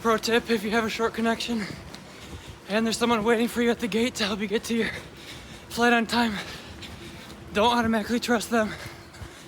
Pro tip, if you have a short connection and there's someone waiting for you at the gate to help you get to your flight on time, don't automatically trust them.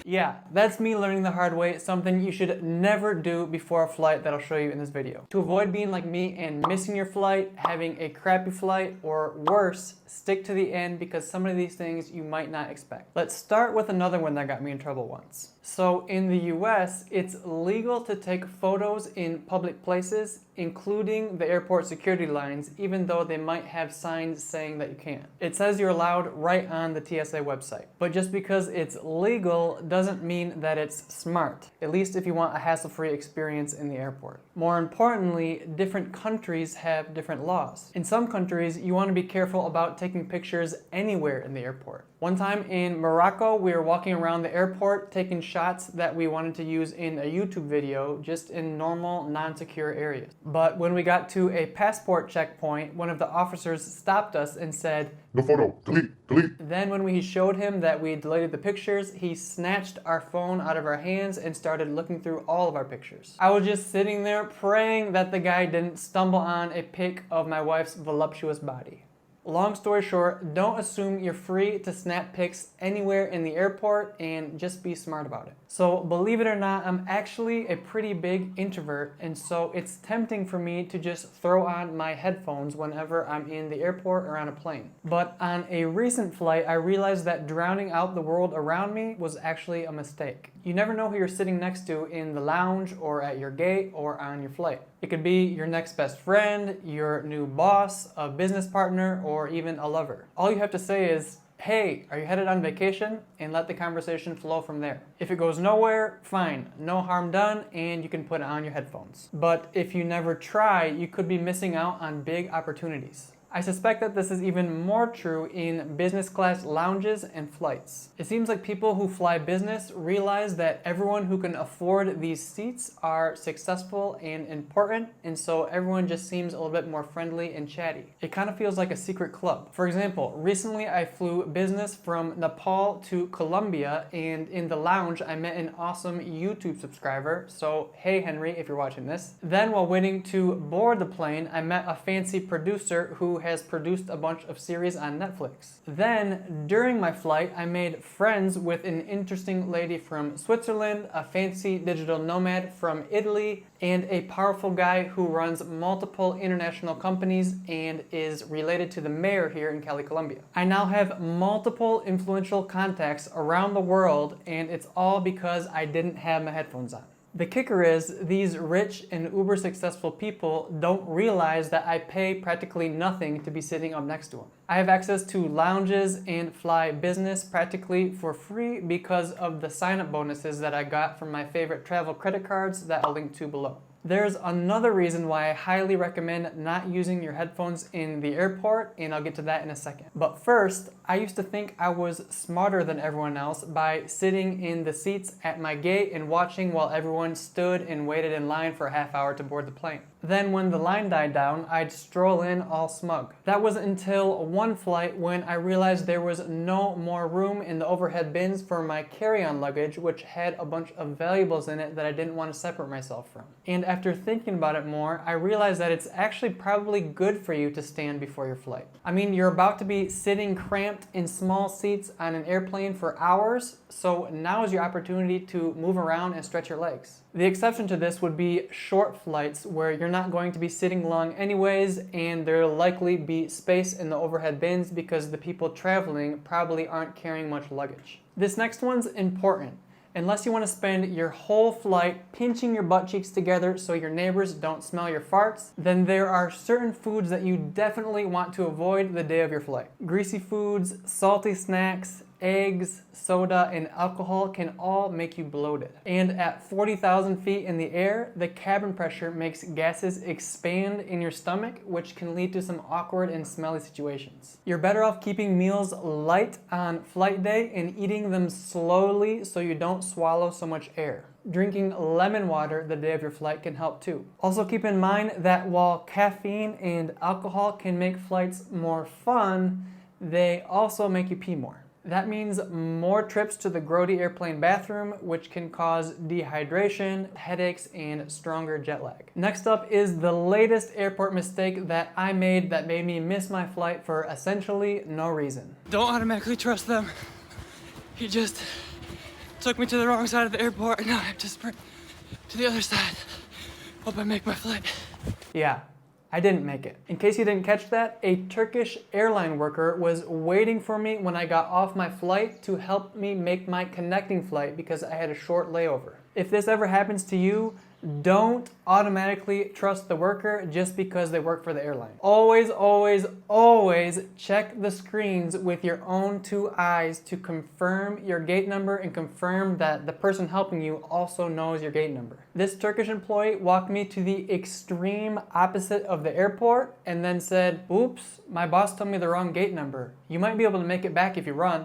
Yeah, that's me learning the hard way, something you should never do before a flight that I'll show you in this video. To avoid being like me and missing your flight, having a crappy flight, or worse, stick to the end because some of these things you might not expect. Let's start with another one that got me in trouble once. So in the US, it's legal to take photos in public places, including the airport security lines, even though they might have signs saying that you can't. It says you're allowed right on the TSA website. But just because it's legal doesn't mean that it's smart, at least if you want a hassle-free experience in the airport. More importantly, different countries have different laws. In some countries, you want to be careful about taking pictures anywhere in the airport. One time in Morocco, we were walking around the airport taking shots that we wanted to use in a YouTube video just in normal, non-secure areas. But when we got to a passport checkpoint, one of the officers stopped us and said, "No photo, delete." Then when we showed him that we deleted the pictures, he snatched our phone out of our hands and started looking through all of our pictures. I was just sitting there praying that the guy didn't stumble on a pic of my wife's voluptuous body. Long story short, don't assume you're free to snap pics anywhere in the airport and just be smart about it. So believe it or not, I'm actually a pretty big introvert, and so it's tempting for me to just throw on my headphones whenever I'm in the airport or on a plane. But on a recent flight, I realized that drowning out the world around me was actually a mistake. You never know who you're sitting next to in the lounge or at your gate or on your flight. It could be your next best friend, your new boss, a business partner, or even a lover. All you have to say is, "Hey, are you headed on vacation?" and let the conversation flow from there. If it goes nowhere, fine, no harm done, and you can put on your headphones. But if you never try, you could be missing out on big opportunities. I suspect that this is even more true in business class lounges and flights. It seems like people who fly business realize that everyone who can afford these seats are successful and important, and so everyone just seems a little bit more friendly and chatty. It kind of feels like a secret club. For example, recently I flew business from Nepal to Colombia, and in the lounge I met an awesome YouTube subscriber, so hey Henry if you're watching this. Then while waiting to board the plane, I met a fancy producer who has produced a bunch of series on Netflix. Then, during my flight, I made friends with an interesting lady from Switzerland, a fancy digital nomad from Italy, and a powerful guy who runs multiple international companies and is related to the mayor here in Cali, Colombia. I now have multiple influential contacts around the world, and it's all because I didn't have my headphones on. The kicker is, these rich and uber successful people don't realize that I pay practically nothing to be sitting up next to them. I have access to lounges and fly business practically for free because of the sign-up bonuses that I got from my favorite travel credit cards that I'll link to below. There's another reason why I highly recommend not using your headphones in the airport, and I'll get to that in a second. But first, I used to think I was smarter than everyone else by sitting in the seats at my gate and watching while everyone stood and waited in line for a half hour to board the plane. Then when the line died down, I'd stroll in all smug. That was until one flight when I realized there was no more room in the overhead bins for my carry-on luggage, which had a bunch of valuables in it that I didn't want to separate myself from. And after thinking about it more, I realized that it's actually probably good for you to stand before your flight. I mean, you're about to be sitting cramped in small seats on an airplane for hours, so now is your opportunity to move around and stretch your legs. The exception to this would be short flights where you're not going to be sitting long anyways, and there'll likely be space in the overhead bins because the people traveling probably aren't carrying much luggage. This next one's important. Unless you want to spend your whole flight pinching your butt cheeks together so your neighbors don't smell your farts, then there are certain foods that you definitely want to avoid the day of your flight. Greasy foods, salty snacks, eggs, soda, and alcohol can all make you bloated. And at 40,000 feet in the air, the cabin pressure makes gases expand in your stomach, which can lead to some awkward and smelly situations. You're better off keeping meals light on flight day and eating them slowly so you don't swallow so much air. Drinking lemon water the day of your flight can help too. Also keep in mind that while caffeine and alcohol can make flights more fun, they also make you pee more. That means more trips to the grody airplane bathroom, which can cause dehydration, headaches, and stronger jet lag. Next up is the latest airport mistake that I made that made me miss my flight for essentially no reason. Don't automatically trust them. He just took me to the wrong side of the airport and now I have to sprint to the other side. Hope I make my flight. Yeah, I didn't make it. In case you didn't catch that, a Turkish airline worker was waiting for me when I got off my flight to help me make my connecting flight because I had a short layover. If this ever happens to you, don't automatically trust the worker just because they work for the airline. Always, always, always check the screens with your own two eyes to confirm your gate number and confirm that the person helping you also knows your gate number. This Turkish employee walked me to the extreme opposite of the airport and then said, "Oops, my boss told me the wrong gate number. You might be able to make it back if you run."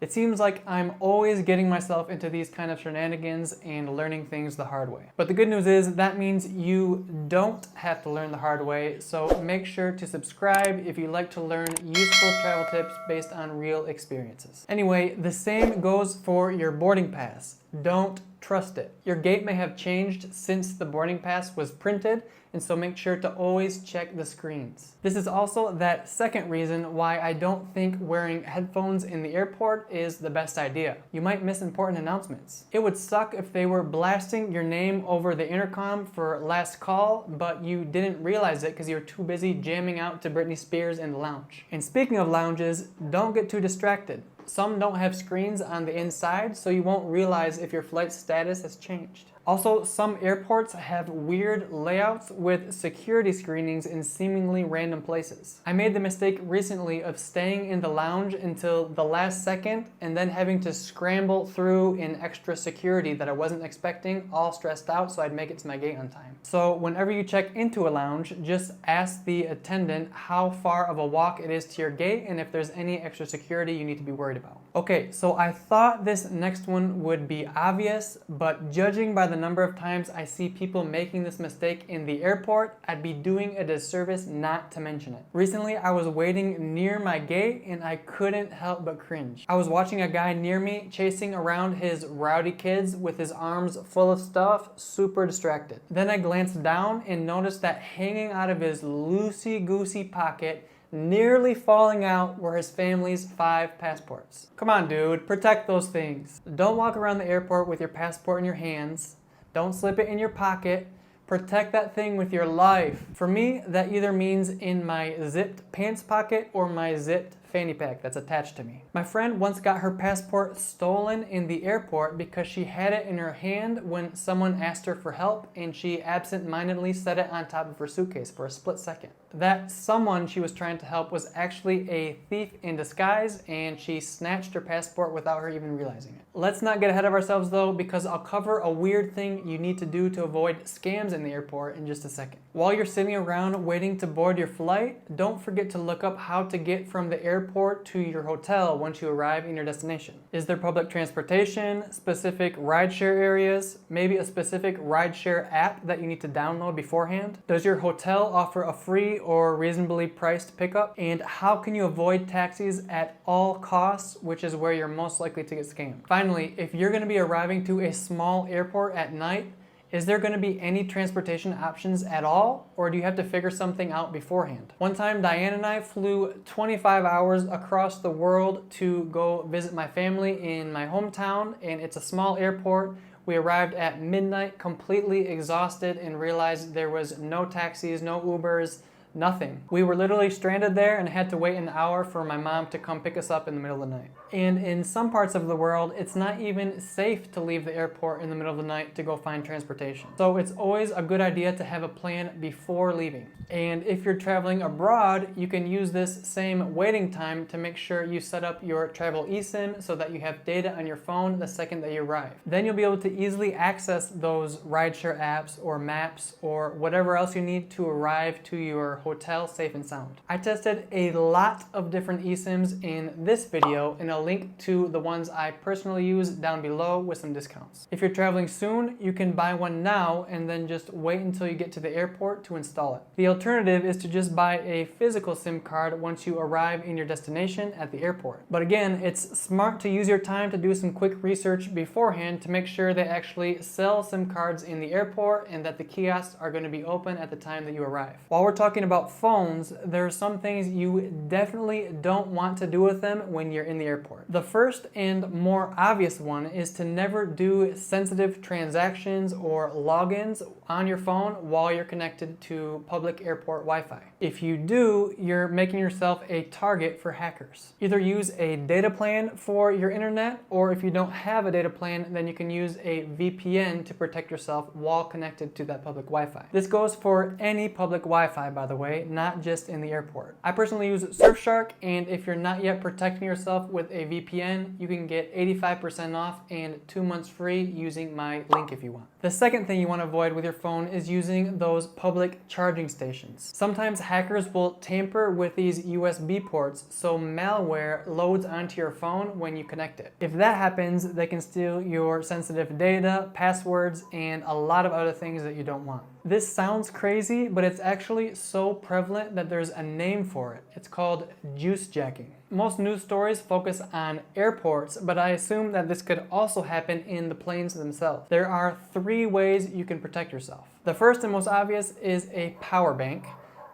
It seems like I'm always getting myself into these kind of shenanigans and learning things the hard way. But the good news is that means you don't have to learn the hard way, so make sure to subscribe if you like to learn useful travel tips based on real experiences. Anyway, the same goes for your boarding pass. Don't trust it. Your gate may have changed since the boarding pass was printed, and so make sure to always check the screens. This is also that second reason why I don't think wearing headphones in the airport is the best idea. You might miss important announcements. It would suck if they were blasting your name over the intercom for last call, but you didn't realize it because you were too busy jamming out to Britney Spears in the lounge. And speaking of lounges, don't get too distracted. Some don't have screens on the inside, so you won't realize if your flight status has changed. Also, some airports have weird layouts with security screenings in seemingly random places. I made the mistake recently of staying in the lounge until the last second and then having to scramble through in extra security that I wasn't expecting, all stressed out so I'd make it to my gate on time. So whenever you check into a lounge, just ask the attendant how far of a walk it is to your gate and if there's any extra security you need to be worried about. Okay, so I thought this next one would be obvious, but judging by the number of times I see people making this mistake in the airport, I'd be doing a disservice not to mention it. Recently, I was waiting near my gate and I couldn't help but cringe. I was watching a guy near me chasing around his rowdy kids with his arms full of stuff, super distracted. Then I glanced down and noticed that hanging out of his loosey-goosey pocket, nearly falling out, were his family's 5 passports. Come on, dude, protect those things. Don't walk around the airport with your passport in your hands. Don't slip it in your pocket. Protect that thing with your life. For me, that either means in my zipped pants pocket or my zipped fanny pack that's attached to me. My friend once got her passport stolen in the airport because she had it in her hand when someone asked her for help and she absent-mindedly set it on top of her suitcase for a split second. That someone she was trying to help was actually a thief in disguise and she snatched her passport without her even realizing it. Let's not get ahead of ourselves though, because I'll cover a weird thing you need to do to avoid scams in the airport in just a second. While you're sitting around waiting to board your flight, don't forget to look up how to get from the airport to your hotel once you arrive in your destination. Is there public transportation, specific rideshare areas, maybe a specific rideshare app that you need to download beforehand? Does your hotel offer a free or reasonably priced pickup? And how can you avoid taxis at all costs, which is where you're most likely to get scammed? Finally, if you're going to be arriving to a small airport at night, is there going to be any transportation options at all, or do you have to figure something out beforehand? One time, Diane and I flew 25 hours across the world to go visit my family in my hometown, and it's a small airport. We arrived at midnight completely exhausted and realized there was no taxis, no Ubers, nothing. We were literally stranded there and had to wait an hour for my mom to come pick us up in the middle of the night. And in some parts of the world, it's not even safe to leave the airport in the middle of the night to go find transportation. So it's always a good idea to have a plan before leaving. And if you're traveling abroad, you can use this same waiting time to make sure you set up your travel eSIM so that you have data on your phone the second that you arrive. Then you'll be able to easily access those rideshare apps or maps or whatever else you need to arrive to your hotel safe and sound. I tested a lot of different eSIMs in this video, and I'll link to the ones I personally use down below with some discounts. If you're traveling soon, you can buy one now and then just wait until you get to the airport to install it. The alternative is to just buy a physical SIM card once you arrive in your destination at the airport. But again, it's smart to use your time to do some quick research beforehand to make sure they actually sell SIM cards in the airport and that the kiosks are going to be open at the time that you arrive. While we're talking about phones, there are some things you definitely don't want to do with them when you're in the airport. The first and more obvious one is to never do sensitive transactions or logins on your phone while you're connected to public airport Wi-Fi. If you do, you're making yourself a target for hackers. Either use a data plan for your internet, or if you don't have a data plan, then you can use a VPN to protect yourself while connected to that public Wi-Fi. This goes for any public Wi-Fi, by the way, not just in the airport. I personally use Surfshark, and if you're not yet protecting yourself with a VPN, you can get 85% off and 2 months free using my link if you want. The second thing you want to avoid with your phone is using those public charging stations. Sometimes hackers will tamper with these USB ports, so malware loads onto your phone when you connect it. If that happens, they can steal your sensitive data, passwords, and a lot of other things that you don't want. This sounds crazy, but it's actually so prevalent that there's a name for it. It's called juice jacking. Most news stories focus on airports, but I assume that this could also happen in the planes themselves. There are 3 ways you can protect yourself. The first and most obvious is a power bank.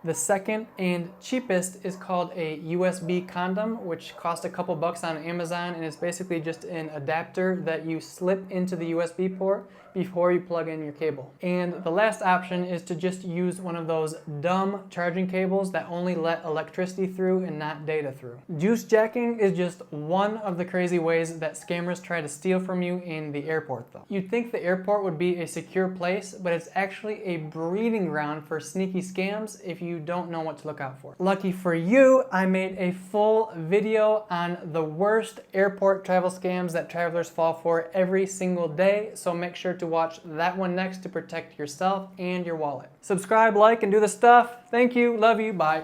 The second and cheapest is called a USB condom, which costs a couple bucks on Amazon, and it's basically just an adapter that you slip into the USB port before you plug in your cable. And the last option is to just use one of those dumb charging cables that only let electricity through and not data through. Juice jacking is just one of the crazy ways that scammers try to steal from you in the airport though. You'd think the airport would be a secure place, but it's actually a breeding ground for sneaky scams if you don't know what to look out for. Lucky for you, I made a full video on the worst airport travel scams that travelers fall for every single day, so make sure to watch that one next to protect yourself and your wallet. Subscribe, like, and do the stuff. Thank you, love you, bye.